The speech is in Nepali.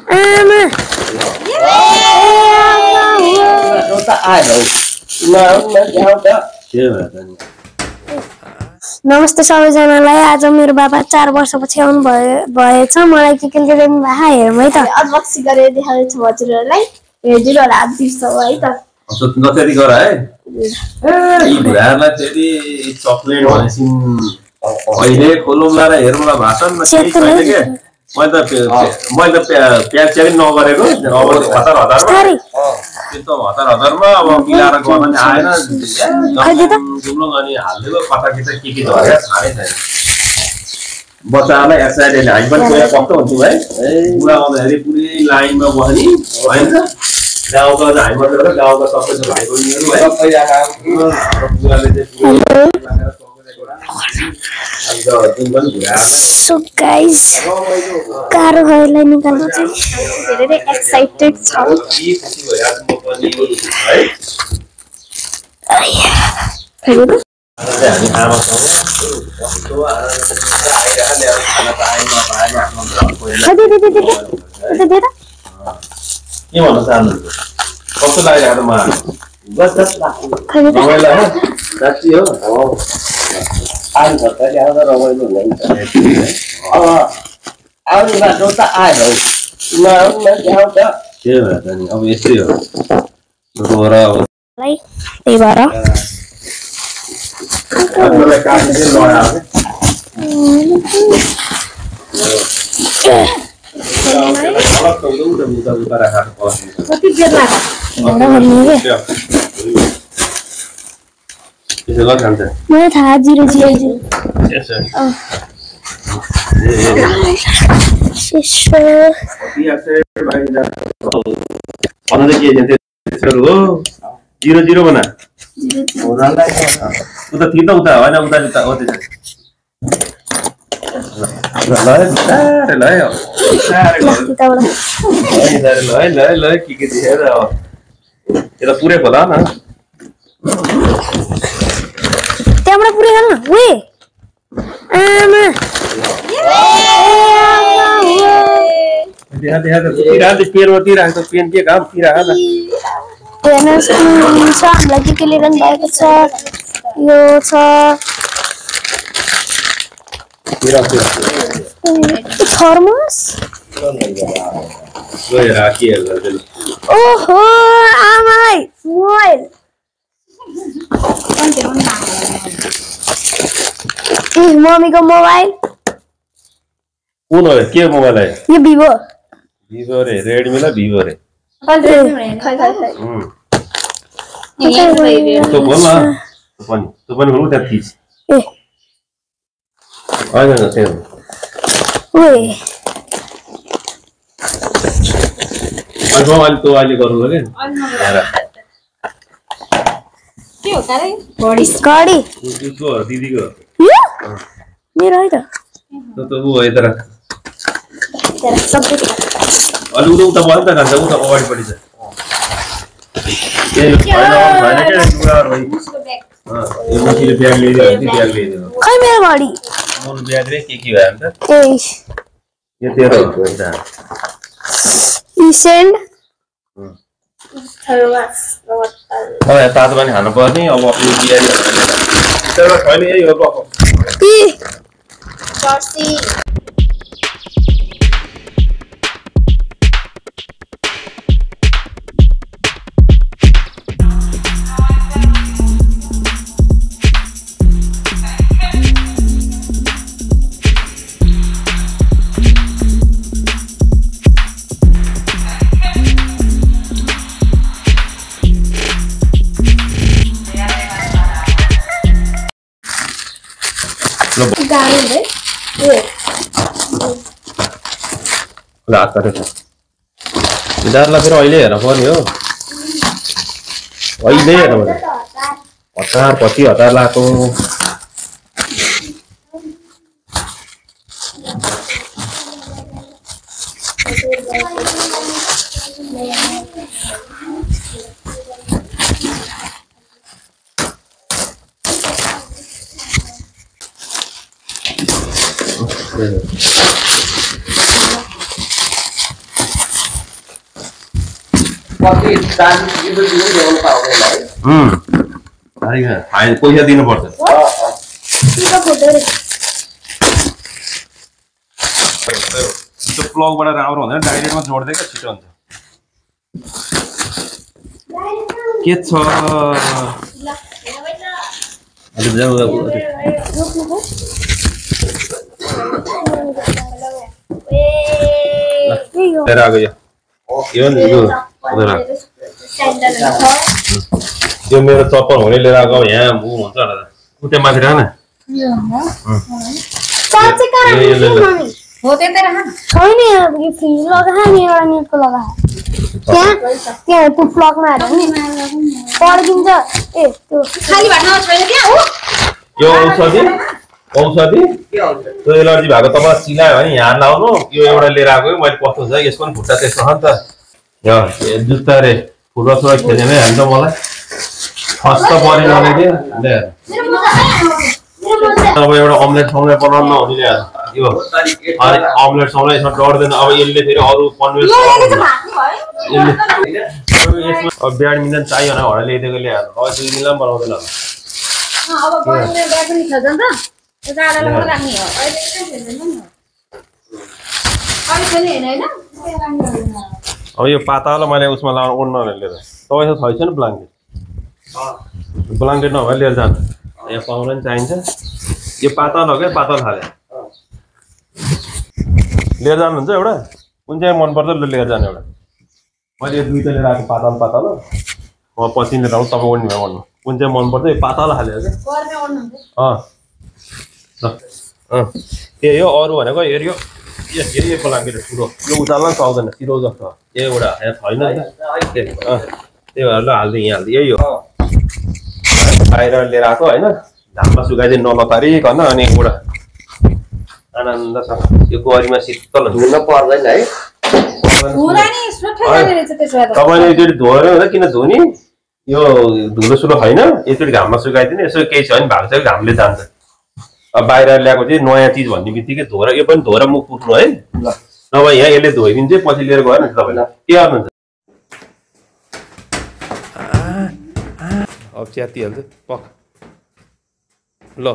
आमा नमस्ते सबैजनालाई। आज मेरो बाबा 4 वर्षपछि आउनु भएछ। मलाई के ल्याइदिनु भएको हेरौँ है त। अनबक्सिङ गरेर देखाउँछु हजुरहरूलाई। हेर्दिनु होला आज बिर्सौ है त। नतेरी गर है। यी भुराहरूलाई फेरि चकलेट भनेपछि अहिले खोलौँला र हेरौँला भाषण केही छैन के। मैले त प्याज चाहिँ नगरेको अब 70,000 त्यो त 70,000 अब मिलाएर गर्न आएन जुम्लुङ अनि हालिदिएको कता के झऱ्या थाहै छैन। बच्चाहरूलाई एक्साइटेड हामी पनि गएर कस्तो हुन्छौँ है। बुढा आउँदाखेरि पुरै लाइनमा बस्ने होइन। गाउँका हामी मात्रै गाउँका सबै भाइ बहिनीहरू है बुढाले सो गाइस कारहरूलाई निकाल्न चाहिँ धेरै एक्साइटेड छ। हामी आमासँग के भन्न चाहनुहुन्छ? कस्तो लागिरहेको म रमाइलो हो साँच्ची हो। आउनु भर्खरै आउँदा रमाइलो हुन्छ अब आउने बाटो त आयो नआउनु आउँछ त्यही भएर त नि अब यस्तै हो रोएर अब त्यही भएर मलाई काट्नु चाहिँ लगाएको कति बेर लाग्यो? मलाई थाहा 000 0 बना उता थिर्दा उता होइन उता उता हो त्यो ल के देखेर यता पुरै खोला न त्यहाँबाट पुरै हाल्न वे आमा पेनमा तिराको पेन के काम तिराहा न हेर्नुहोस् हामीलाई के लिइरहनु भएको छ। यो छ थर्मस। ओहो आमाई मोबाइल मम्मीको मोबाइल कुन हो के मोबाइल है यो भिभो रे रेडमी र भिभो रे खै तो बोल ना तो पनि हो त्यहाँ थिच ए होइन न सेम ओए अहिले तो अहिले गर्नु ल के हो तारे घडी उसको दिदीको यो मेरो है त त उ है तर अलि उता भयो त खान्छ उता अगाडिपट्टि छ खै मेरो घडी मोर ब्याग रे के भयो अन्त यो तेरो सेन्ड तातो पनि खानु पर्ने अब बिहारी छैन यही हो हात काटेको गिटारलाई फेरि अहिले हेर्न पर्ने हो अहिले हेर्नु पर्ने हतार पछि हतार लगाएको कति 40 किलो दिनु ल्याउनु पाउँदैन है पैसा दिनुपर्छ त्यो प्लगबाट राम्रो हुँदैन डाइरेक्टमा जोड्दै क्या छिटो हुन्छ के छ लिएर आएको यो मेरो चप्पल हुने लिएर आएको यहाँ हुन्छ होला उतै माथि राख न हो त्यतै राख छैन यो फ्रिज लगा नि एउटा नेटको लगा त्यहाँ त्यो प्लगमा हाल्नु नि पड्किन्छ ए त्यो खाली भाटमा छैन त्यहाँ हो यो औषधि त्यो एलर्जी भएको तपाईँ सिलायो भने यहाँ लाउनु यो एउटा लिएर आएको मैले कस्तो छ यसको पनि खुट्टा त्यस्तो छ नि त यो जुत्ता रे फुटबल खेल्नेमै हान्छ मलाई फर्स्ट परेन भने के अब एउटा अम्लेट साउलेट बनाउनु नहुने यो अनि अम्लेट साउलेट यसमा डढ्दैन अब यसले फेरि अरू कन्भेन्स अब ब्याडमिन्टन चाहियो भने हडा ल्याइदिएको ल्याएर अब 2 दिनलाई पनि बनाउँदैन अब बढ्ने ब्याग पनि छ जन त त्यो जाडालाई मात्र राख्ने हो अहिले छैन हैन अब यो पाताला मैले उसमा लाउनु ओड्न लिएर तपाईँसँग छैन ब्ल्याङ्केट ब्ल्याङ्केट नभए लिएर जानु यहाँ पाउन नि चाहिन्छ यो पातल हो क्या पातल खाले लिएर जानुहुन्छ एउटा कुन चाहिँ मनपर्छ लिएर जानु एउटा मैले यो दुईवटा लिएर आएको पातल म पछि लिएर आउँ तपाईँ ओड्ने भए भन्नु कुन चाहिँ मनपर्छ यो पातल खाले हो क्या त्यही हो अरू भनेको हेऱ्यो यो ब्ल्याङ्केट ठुलो यो उचाल्न पनि सक्दैन सिरो जस्तो एउटा यहाँ छैन त्यही भएर ल हाल्दै यहाँ हाल्दै यही हो बाहिर लिएर आएको होइन घाममा सुकाइदिए नलतारिकन अनि एउटा आनन्दसँग यो गरीमा शीतल धुन पर्दैन है तपाईँले एकचोटि धोएर हुँदा किन धुने यो धुलो सुलो छैन एकचोटि घाममा सुकाइदिने यसो केही छ भने भएको छ घामले जान्छ अब बाहिर ल्याएको चाहिँ नयाँ चिज भन्ने बित्तिकै धोएर यो पनि धोएर मुख पुग्नु है नभए यहाँ यसले धोइदिन्छ पछि लिएर गयो नि तपाईँलाई के गर्नुहुन्छ अब च्यातिहाल्छ पक ल